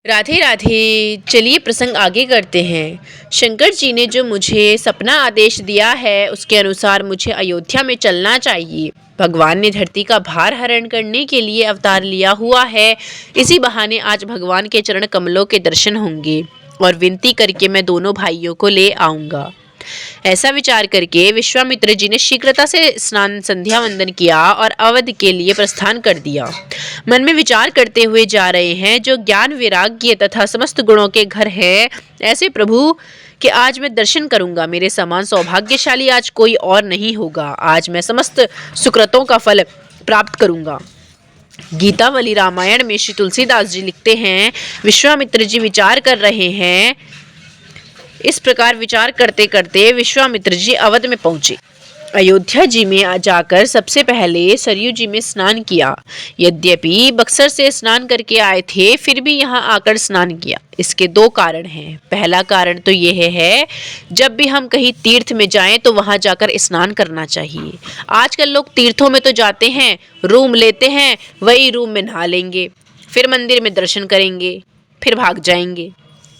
राधे राधे। चलिए प्रसंग आगे करते हैं। शंकर जी ने जो मुझे सपना आदेश दिया है उसके अनुसार मुझे अयोध्या में चलना चाहिए। भगवान ने धरती का भार हरण करने के लिए अवतार लिया हुआ है। इसी बहाने आज भगवान के चरण कमलों के दर्शन होंगे और विनती करके मैं दोनों भाइयों को ले आऊँगा। ऐसा विचार करके विश्वामित्र जी ने शीघ्रता से स्नान संध्या वंदन किया और अवध के लिए प्रस्थान कर दिया। मन में विचार करते हुए जा रहे हैं, जो ज्ञान वैराग्य तथा समस्त गुणों के घर है, ऐसे प्रभु कि आज मैं दर्शन करूंगा। मेरे समान सौभाग्यशाली आज कोई और नहीं होगा। आज मैं समस्त सुकृतों का फल प्राप्त करूंगा। गीतावली रामायण में श्री तुलसीदास जी लिखते हैं, विश्वामित्र जी विचार कर रहे हैं। इस प्रकार विचार करते करते विश्वामित्र जी अवध में पहुंचे। अयोध्या जी में जाकर सबसे पहले सरयू जी में स्नान किया। यद्यपि बक्सर से स्नान करके आए थे, फिर भी यहाँ आकर स्नान किया। इसके दो कारण हैं। पहला कारण तो यह है, जब भी हम कहीं तीर्थ में जाएं तो वहां जाकर स्नान करना चाहिए। आजकल लोग तीर्थों में तो जाते हैं, रूम लेते हैं, वही रूम में नहा लेंगे, फिर मंदिर में दर्शन करेंगे, फिर भाग जाएंगे।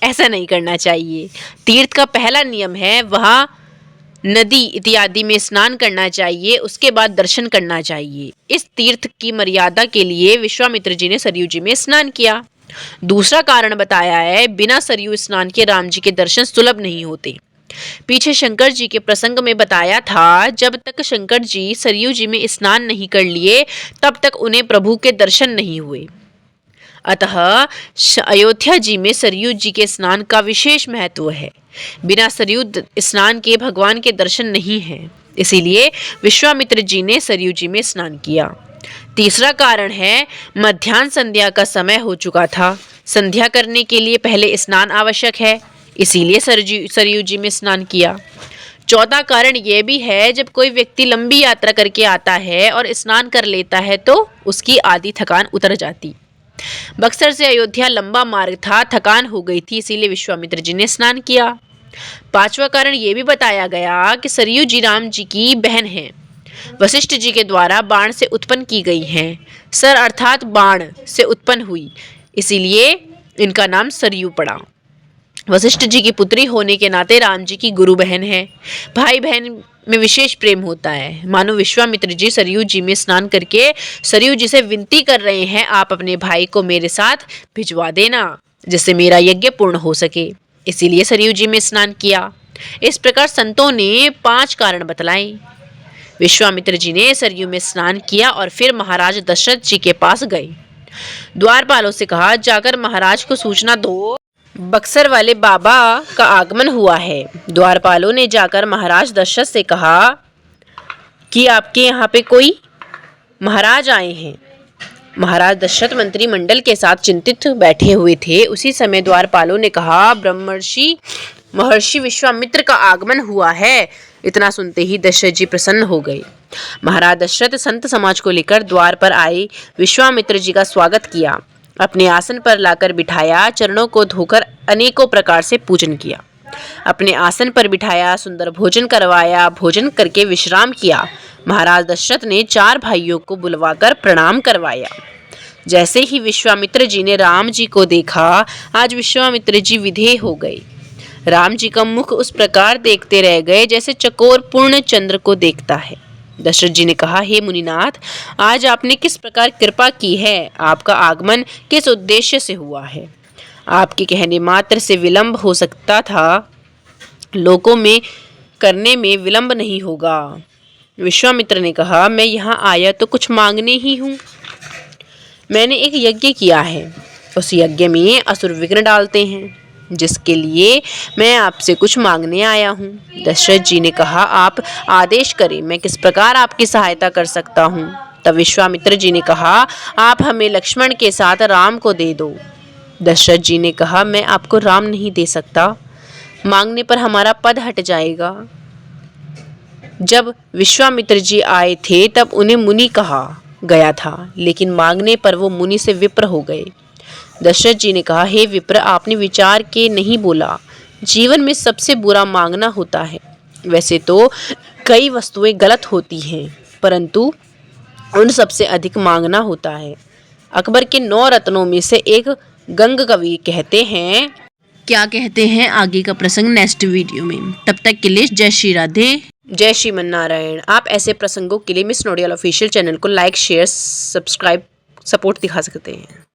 ऐसा नहीं करना चाहिए। तीर्थ का पहला नियम है, वहाँ नदी इत्यादि में स्नान करना चाहिए, उसके बाद दर्शन करना चाहिए। इस तीर्थ की मर्यादा के लिए विश्वामित्र जी ने सरयू जी में स्नान किया। दूसरा कारण बताया है, बिना सरयू स्नान के राम जी के दर्शन सुलभ नहीं होते। पीछे शंकर जी के प्रसंग में बताया था, जब तक शंकर जी सरयू जी में स्नान नहीं कर लिए तब तक उन्हें प्रभु के दर्शन नहीं हुए। अतः अयोध्या जी में सरयू जी के स्नान का विशेष महत्व है। बिना सरयू स्नान के भगवान के दर्शन नहीं हैं। इसीलिए विश्वामित्र जी ने सरयू जी में स्नान किया। तीसरा कारण है, मध्याह्न संध्या का समय हो चुका था। संध्या करने के लिए पहले स्नान आवश्यक है, इसीलिए सरयू जी में स्नान किया। चौथा कारण यह भी है, जब कोई व्यक्ति लंबी यात्रा करके आता है और स्नान कर लेता है तो उसकी आधी थकान उतर जाती। बक्सर से अयोध्या लंबा मार्ग था, थकान हो गई थी, इसीलिए विश्वामित्र जी ने स्नान किया। पांचवा कारण यह भी बताया गया कि सरयू जी राम जी की बहन हैं, वशिष्ठ जी के द्वारा बाण से उत्पन्न की गई हैं। सर अर्थात बाण से उत्पन्न हुई, इसीलिए इनका नाम सरयू पड़ा। वशिष्ठ जी की पुत्री होने के नाते राम जी की गुरु बहन है। भाई बहन में विशेष प्रेम होता है। मानो विश्वामित्र जी सरयू जी में स्नान करके सरयू जी से विनती कर रहे हैं, आप अपने भाई को मेरे साथ भिजवा देना, जिससे मेरा यज्ञ पूर्ण हो सके। इसीलिए सरयू जी में स्नान किया। इस प्रकार संतों ने 5 कारण बतलाए। विश्वामित्र जी ने सरयू में स्नान किया और फिर महाराज दशरथ जी के पास गए। द्वारपालों से कहा, जाकर महाराज को सूचना दो, बक्सर वाले बाबा का आगमन हुआ है। द्वारपालों ने जाकर महाराज दशरथ से कहा कि आपके यहाँ पे कोई महाराज आए हैं। महाराज दशरथ मंत्रिमंडल के साथ चिंतित बैठे हुए थे। उसी समय द्वारपालों ने कहा, महर्षि विश्वामित्र का आगमन हुआ है। इतना सुनते ही दशरथ जी प्रसन्न हो गए। महाराज दशरथ संत समाज को लेकर द्वार पर आए, विश्वामित्र जी का स्वागत किया, अपने आसन पर लाकर बिठाया, चरणों को धोकर अनेकों प्रकार से पूजन किया, अपने आसन पर बिठाया, सुंदर भोजन करवाया, भोजन करके विश्राम किया। महाराज दशरथ ने 4 भाइयों को बुलवाकर प्रणाम करवाया। जैसे ही विश्वामित्र जी ने राम जी को देखा, आज विश्वामित्र जी विधेय हो गए। राम जी का मुख उस प्रकार देखते रह गए जैसे चकोर पूर्ण चंद्र को देखता है। दशरथ जी ने कहा, हे मुनिनाथ, आज आपने किस प्रकार कृपा की है? आपका आगमन किस उद्देश्य से हुआ है? आपके कहने मात्र से विलंब हो सकता था, लोकों में करने में विलंब नहीं होगा। विश्वामित्र ने कहा, मैं यहाँ आया तो कुछ मांगने ही हूँ। मैंने एक यज्ञ किया है, उस यज्ञ में असुर विघ्न डालते हैं, जिसके लिए मैं आपसे कुछ मांगने आया हूँ। दशरथ जी ने कहा, आप आदेश करें, मैं किस प्रकार आपकी सहायता कर सकता हूँ? तब विश्वामित्र जी ने कहा, आप हमें लक्ष्मण के साथ राम को दे दो। दशरथ जी ने कहा, मैं आपको राम नहीं दे सकता, मांगने पर हमारा पद हट जाएगा। जब विश्वामित्र जी आए थे तब उन्हें मुनि कहा गया था, लेकिन मांगने पर वो मुनि से विप्र हो गए। दशरथ जी ने कहा, हे विप्र, आपने विचार के नहीं बोला। जीवन में सबसे बुरा मांगना होता है। वैसे तो कई वस्तुएं गलत होती हैं, परंतु उन सबसे अधिक मांगना होता है। अकबर के 9 रत्नों में से एक गंग कवि कहते हैं। क्या कहते हैं आगे का प्रसंग नेक्स्ट वीडियो में। तब तक के लिए जय श्री राधे, जय श्रीमन नारायण। आप ऐसे प्रसंगों के लिए मिस नोडियल ऑफिशियल चैनल को लाइक शेयर सब्सक्राइब सपोर्ट दिखा सकते हैं।